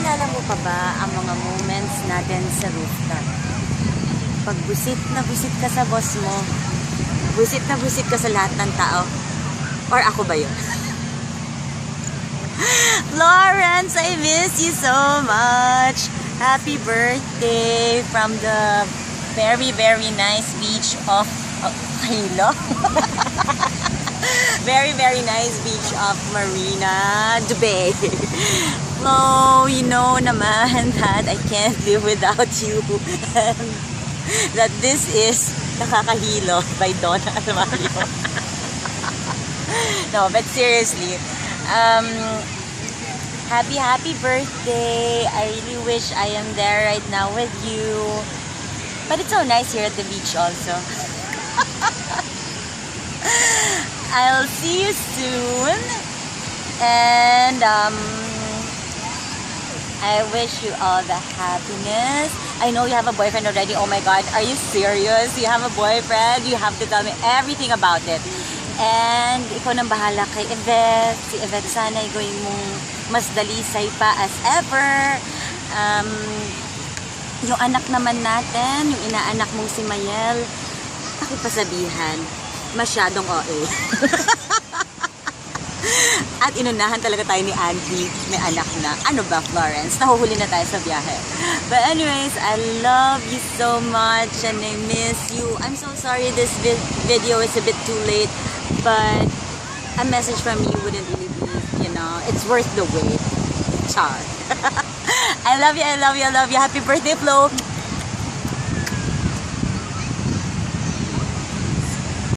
Naalala mo pa ba ang mga moments natin sa rooftop? Pag na busit ka sa boss mo, busit na busit ka sa lahat ng tao. Or ako ba yun? Florence, I miss you so much. Happy birthday from the very, very nice beach of Hilo. Very, very nice beach of Marina Bay. No, you know naman that I can't live without you. And that this is Nakakahilo by Donna Almario. No, but seriously, happy birthday. I really wish I am there right now with you. But it's so nice here at the beach also. I'll see you soon. And I wish you all the happiness. I know you have a boyfriend already. Oh my God, are you serious? You have a boyfriend? You have to tell me everything about it. And ikaw nang bahala kay Yvette. Si Yvette, sana gawin mong mas dalisay pa as ever. Yung anak naman natin, yung inaanak mong si Mayel, pakipasabihan, masyadong OA. At inunahan talaga tayo ni Angie, may anak na. Ano ba, Florence? Nahuhuli na tayo sa biyahe. But anyways, I love you so much and I miss you. I'm so sorry this video is a bit too late, but a message from you wouldn't really be, you know, it's worth the wait. Char. I love you, I love you, I love you. Happy birthday, Flo.